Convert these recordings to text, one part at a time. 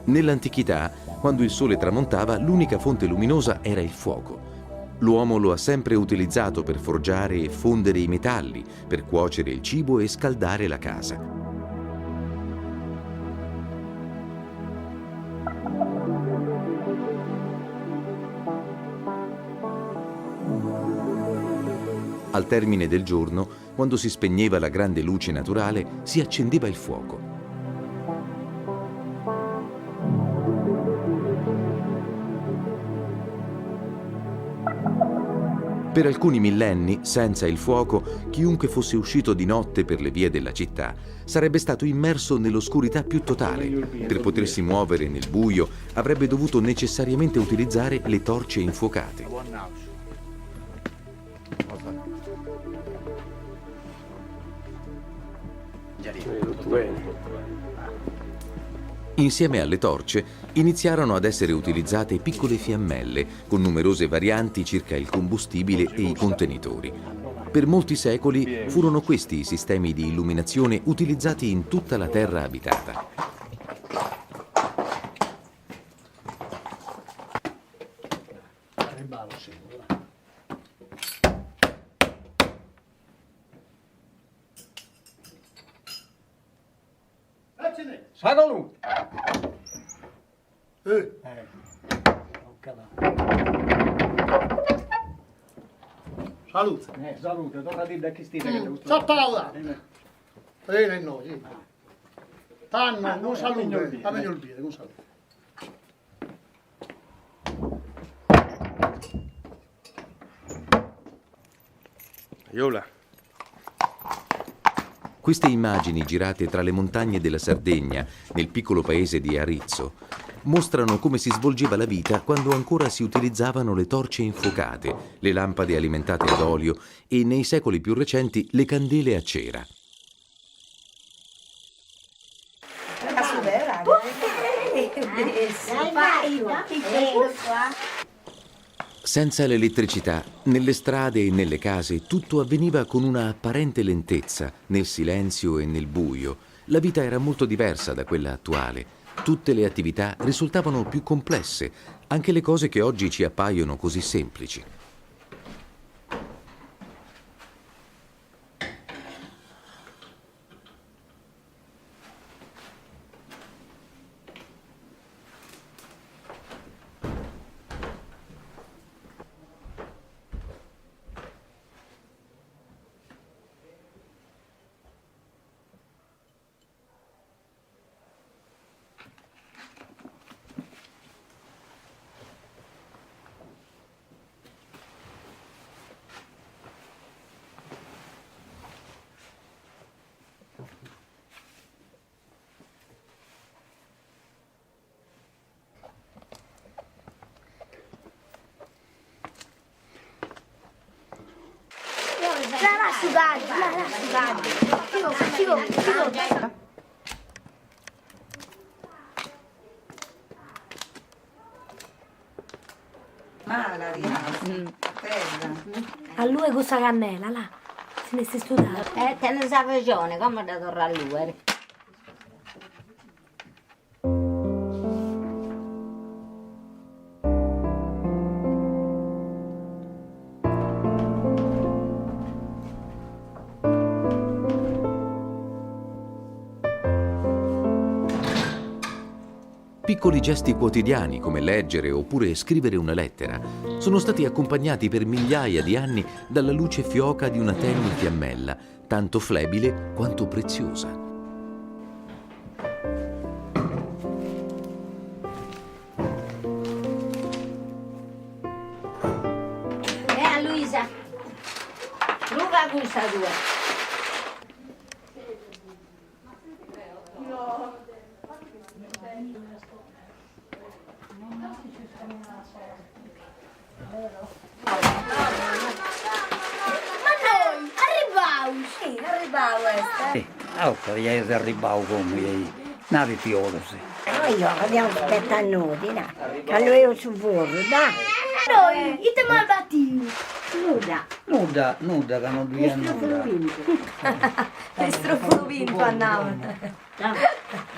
Nell'antichità, quando il sole tramontava, l'unica fonte luminosa era il fuoco. L'uomo lo ha sempre utilizzato per forgiare e fondere i metalli, per cuocere il cibo e scaldare la casa. Al termine del giorno, quando si spegneva la grande luce naturale, si accendeva il fuoco. Per alcuni millenni, senza il fuoco, chiunque fosse uscito di notte per le vie della città sarebbe stato immerso nell'oscurità più totale. Per potersi muovere nel buio avrebbe dovuto necessariamente utilizzare le torce infuocate. Insieme alle torce iniziarono ad essere utilizzate piccole fiammelle con numerose varianti circa il combustibile e i contenitori. Per molti secoli furono questi i sistemi di illuminazione utilizzati in tutta la terra abitata. Salute! Salute. Salute, torna a dire a Cristina che devo Sotto lavorare. E noi. Tanno, con salute. A me il bene, con salute. Iola. Queste immagini girate tra le montagne della Sardegna, nel piccolo paese di Arizzo, mostrano come si svolgeva la vita quando ancora si utilizzavano le torce infuocate, le lampade alimentate ad olio e, nei secoli più recenti, le candele a cera. Senza l'elettricità, nelle strade e nelle case tutto avveniva con una apparente lentezza, nel silenzio e nel buio. La vita era molto diversa da quella attuale. Tutte le attività risultavano più complesse, anche le cose che oggi ci appaiono così semplici. A lui questa cannella, là, se ne stai studiando. Te ne sa ragione, come da tornare a lui. Piccoli gesti quotidiani come leggere oppure scrivere una lettera sono stati accompagnati per migliaia di anni dalla luce fioca di una tenue fiammella, tanto flebile quanto preziosa. Luisa, Luca questa tua. Ieri si arrivavo come navi piolo. Noi andiamo a aspettare noi, che lui è sul forno, dai. Noi, ite malvati. Nuda, che non via nuda. Il struffolo vinto andava.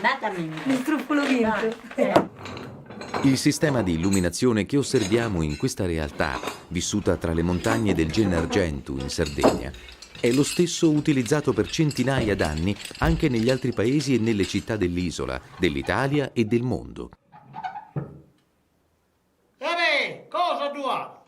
Datemi. Il struffolo vinto. Il sistema di illuminazione che osserviamo in questa realtà, vissuta tra le montagne del Gennargentu in Sardegna, è lo stesso utilizzato per centinaia d'anni anche negli altri paesi e nelle città dell'isola, dell'Italia e del mondo. Cosa tu hai?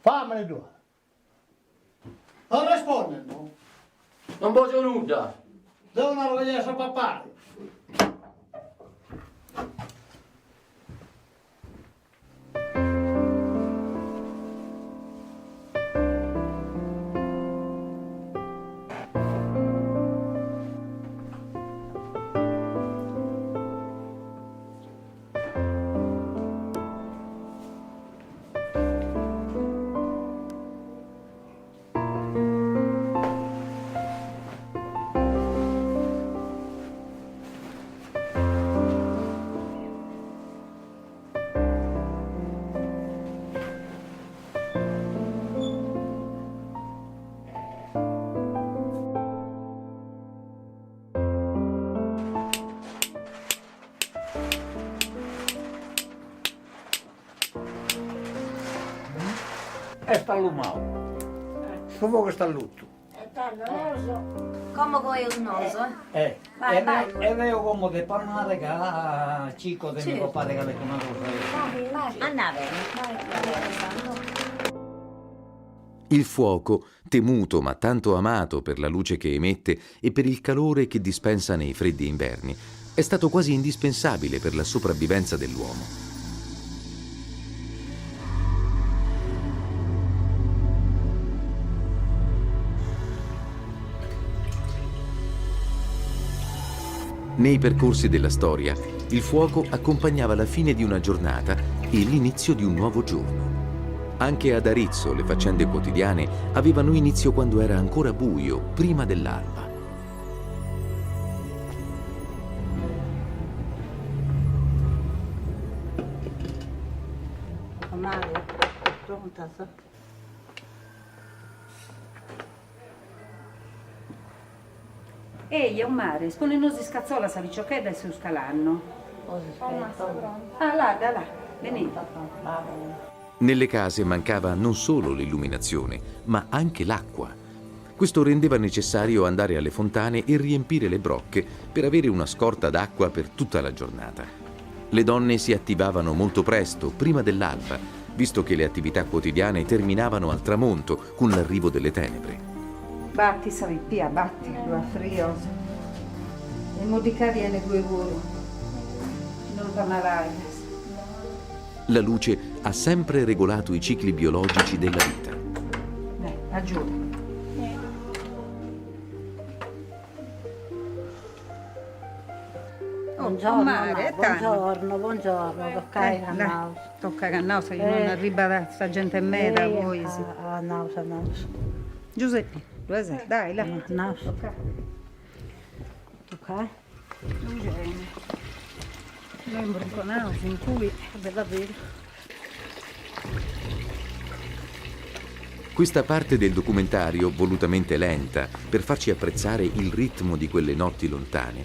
Fammene due. Non risponde, no? Non voglio nulla. Devono vedere se papà. E sta all'umao. Supo che sta all'utto. Come vuoi un noso? Vai, vai. E veo come de panare che ha chico de mio padre che le una cosa. Andava. Il fuoco, temuto ma tanto amato per la luce che emette e per il calore che dispensa nei freddi inverni, è stato quasi indispensabile per la sopravvivenza dell'uomo. Nei percorsi della storia, il fuoco accompagnava la fine di una giornata e l'inizio di un nuovo giorno. Anche ad Arezzo le faccende quotidiane avevano inizio quando era ancora buio, prima dell'alba. Ehi, è un mare, spone nosi scazzola sa che da su scalanno. Ah, là, da là, venite. Nelle case mancava non solo l'illuminazione, ma anche l'acqua. Questo rendeva necessario andare alle fontane e riempire le brocche per avere una scorta d'acqua per tutta la giornata. Le donne si attivavano molto presto, prima dell'alba, visto che le attività quotidiane terminavano al tramonto con l'arrivo delle tenebre. Batti, Savippia, batti, due frio. E modica viene due guru. Non parlare. La luce ha sempre regolato i cicli biologici della vita. Aggiungi. Buongiorno, mare, buongiorno, toccai a naus. Tocca a naus, io non arriva da sta gente in meta, voi sì. A naus. Giuseppe, dove sei? Dai, là. Naus. Ok. Noi in bronconaus, in cui, bella bene. Questa parte del documentario, volutamente lenta, per farci apprezzare il ritmo di quelle notti lontane,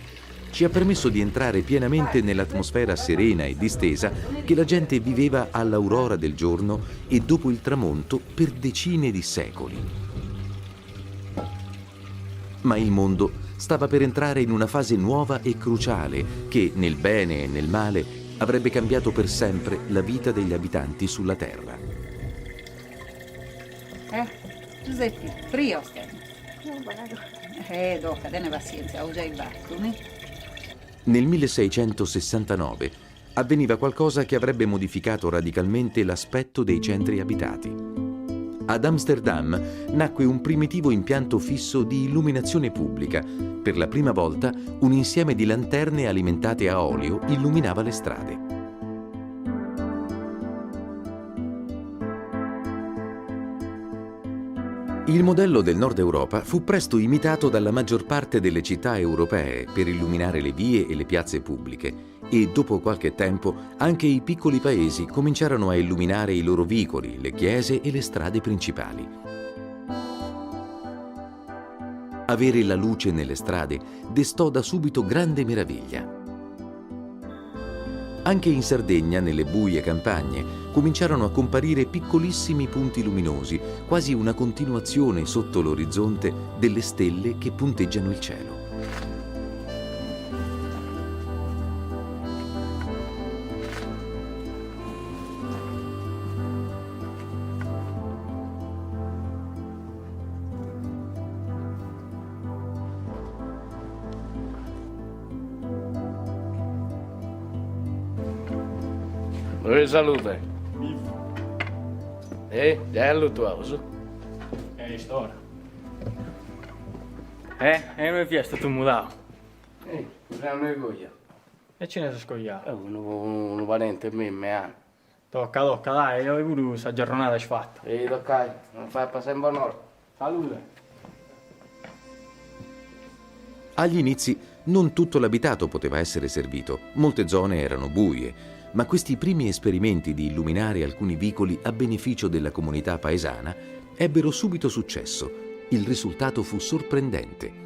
ci ha permesso di entrare pienamente nell'atmosfera serena e distesa che la gente viveva all'aurora del giorno e dopo il tramonto per decine di secoli. Ma il mondo stava per entrare in una fase nuova e cruciale che, nel bene e nel male, avrebbe cambiato per sempre la vita degli abitanti sulla Terra. Giuseppe, frio stai. Dopo, dene pazienza, ho già i battoni. Nel 1669 avveniva qualcosa che avrebbe modificato radicalmente l'aspetto dei centri abitati. Ad Amsterdam nacque un primitivo impianto fisso di illuminazione pubblica. Per la prima volta un insieme di lanterne alimentate a olio illuminava le strade. Il modello del Nord Europa fu presto imitato dalla maggior parte delle città europee per illuminare le vie e le piazze pubbliche e dopo qualche tempo anche i piccoli paesi cominciarono a illuminare i loro vicoli, le chiese e le strade principali. Avere la luce nelle strade destò da subito grande meraviglia. Anche in Sardegna, nelle buie campagne, cominciarono a comparire piccolissimi punti luminosi, quasi una continuazione sotto l'orizzonte delle stelle che punteggiano il cielo. Salute. Già è luttuoso. Storia. E non è fiesta tu mudato? Non è goia. E ce ne sei scogliato? Un parente mio, Tocca, dai, io pure questa giornata ci fatta. tocca, non fai passare un buon ora. Salute. Agli inizi non tutto l'abitato poteva essere servito, molte zone erano buie, ma questi primi esperimenti di illuminare alcuni vicoli a beneficio della comunità paesana ebbero subito successo. Il risultato fu sorprendente.